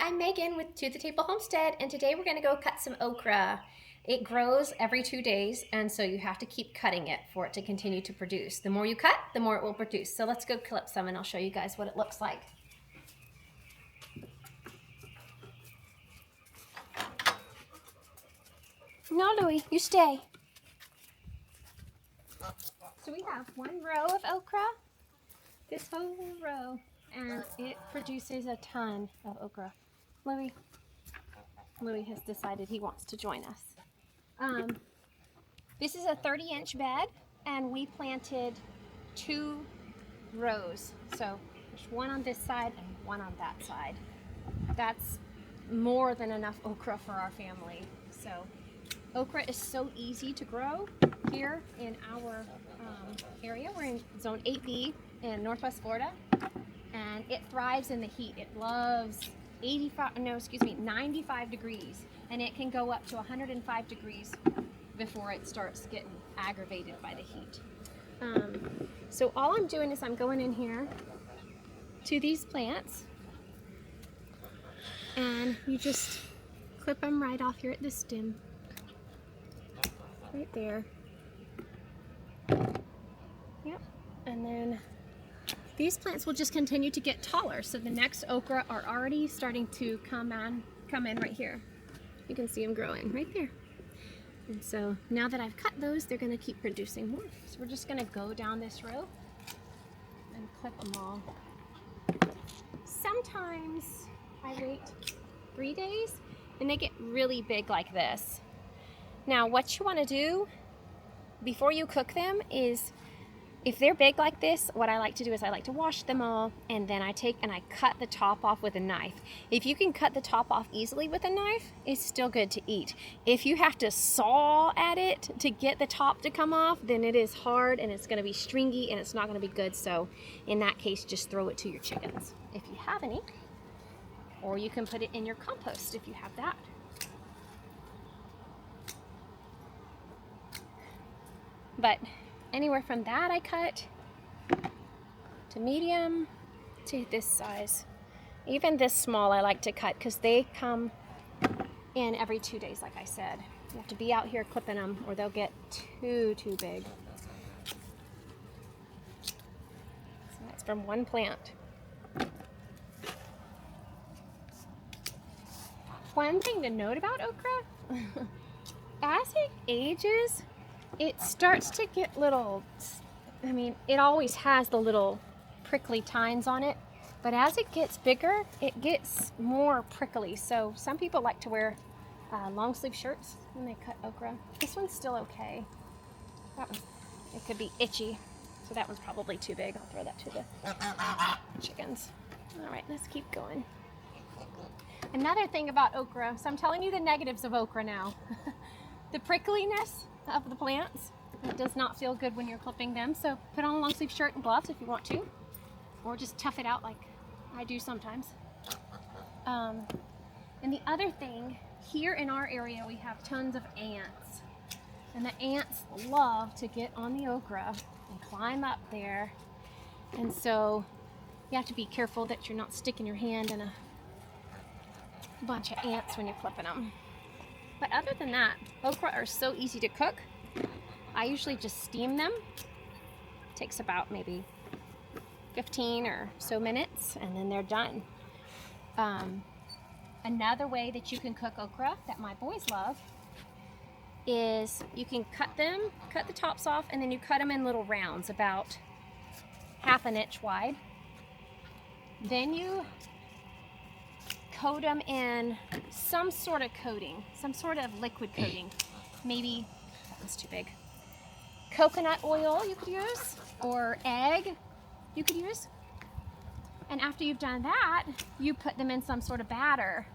I'm Megan with To the Table Homestead, and today we're going to go cut some okra. It grows every 2 days, and so you have to keep cutting it for it to continue to produce. The more you cut, the more it will produce. So let's go clip some and I'll show you guys what it looks like. No, Louie, you stay. So we have one row of okra, this whole row, and it produces a ton of okra. Louie has decided he wants to join us. This is a 30-inch bed, and we planted 2 rows. So there's one on this side and one on that side. That's more than enough okra for our family. So okra is so easy to grow here in our area. We're in zone 8B in Northwest Florida, and it thrives in the heat. It loves 95 degrees, and it can go up to 105 degrees before it starts getting aggravated by the heat. So all I'm doing is I'm going in here to these plants, and you just clip them right off here at the stem, right there. Yep, and then these plants will just continue to get taller. So the next okra are already starting to come in right here. You can see them growing right there. And so now that I've cut those, they're going to keep producing more. So we're just going to go down this row and clip them all. Sometimes I wait 3 days and they get really big like this. Now what you want to do before you cook them is, if they're big like this, what I like to do is I like to wash them all, and then I take and I cut the top off with a knife. If you can cut the top off easily with a knife, it's still good to eat. If you have to saw at it to get the top to come off, then it is hard and it's going to be stringy and it's not going to be good. So in that case, just throw it to your chickens if you have any, or you can put it in your compost if you have that. But anywhere from that I cut to medium to this size. Even this small I like to cut because they come in every 2 days, like I said. You have to be out here clipping them or they'll get too big. So that's from one plant. One thing to note about okra, as it ages, it starts to get little, it always has the little prickly tines on it, but as it gets bigger, it gets more prickly. So some people like to wear long sleeve shirts when they cut okra. This one's still okay. That one, it could be itchy. So that one's probably too big. I'll throw that to the chickens. All right, let's keep going. Another thing about okra, so I'm telling you the negatives of okra now. The prickliness of the plants. It does not feel good when you're clipping them, so put on a long sleeve shirt and gloves if you want to, or just tough it out like I do sometimes. And the other thing, here in our area we have tons of ants, and the ants love to get on the okra and climb up there, and so you have to be careful that you're not sticking your hand in a bunch of ants when you're clipping them. But other than that, okra are so easy to cook. I usually just steam them. It takes about maybe 15 or so minutes, and then they're done. Another way that you can cook okra that my boys love is you can cut the tops off, and then you cut them in little rounds about 1/2 inch wide. Then you coat them in some sort of coating, some sort of liquid coating. Maybe, that one's too big. Coconut oil you could use, or egg you could use. And after you've done that, you put them in some sort of batter,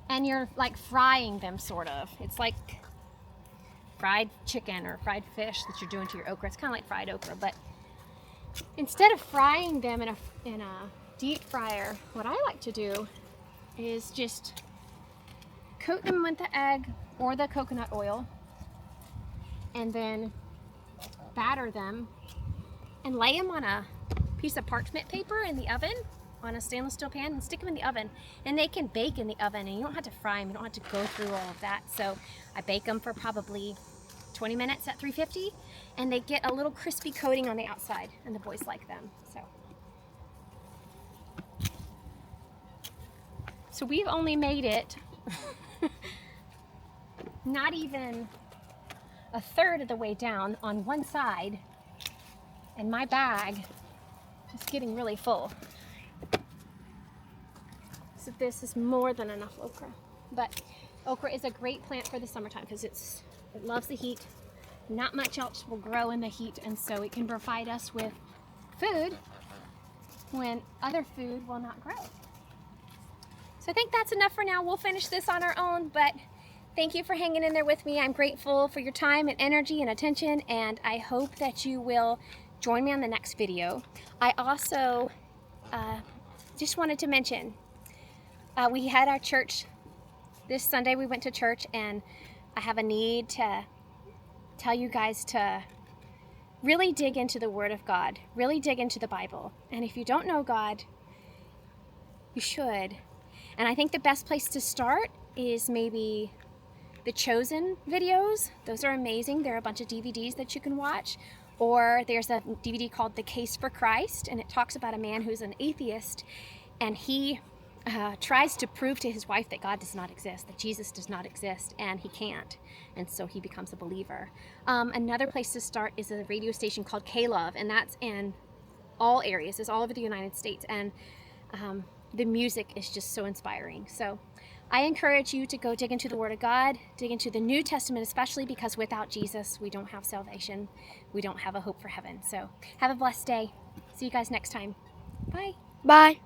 and you're like frying them sort of. It's like fried chicken or fried fish that you're doing to your okra. It's kind of like fried okra, but instead of frying them in a deep fryer, what I like to do is just coat them with the egg or the coconut oil, and then batter them and lay them on a piece of parchment paper in the oven on a stainless steel pan and stick them in the oven. And they can bake in the oven, and you don't have to fry them. You don't have to go through all of that. So I bake them for probably 20 minutes at 350, and they get a little crispy coating on the outside, and the boys like them. So we've only made it not even a third of the way down on one side, and my bag is getting really full. So this is more than enough okra. But okra is a great plant for the summertime because it loves the heat. Not much else will grow in the heat, and so it can provide us with food when other food will not grow. So I think that's enough for now. We'll finish this on our own, but thank you for hanging in there with me. I'm grateful for your time and energy and attention, and I hope that you will join me on the next video. I also just wanted to mention, we had our church this Sunday. We went to church, and I have a need to tell you guys to really dig into the Word of God, really dig into the Bible. And if you don't know God, you should. And I think the best place to start is maybe the Chosen videos. Those are amazing. There are a bunch of DVDs that you can watch. Or there's a DVD called The Case for Christ, and it talks about a man who's an atheist, and he tries to prove to his wife that God does not exist, that Jesus does not exist, and he can't. And so he becomes a believer. Another place to start is a radio station called K-Love, and that's in all areas. It's all over the United States. And the music is just so inspiring. So I encourage you to go dig into the Word of God, dig into the New Testament, especially because without Jesus, we don't have salvation. We don't have a hope for heaven. So have a blessed day. See you guys next time. Bye. Bye.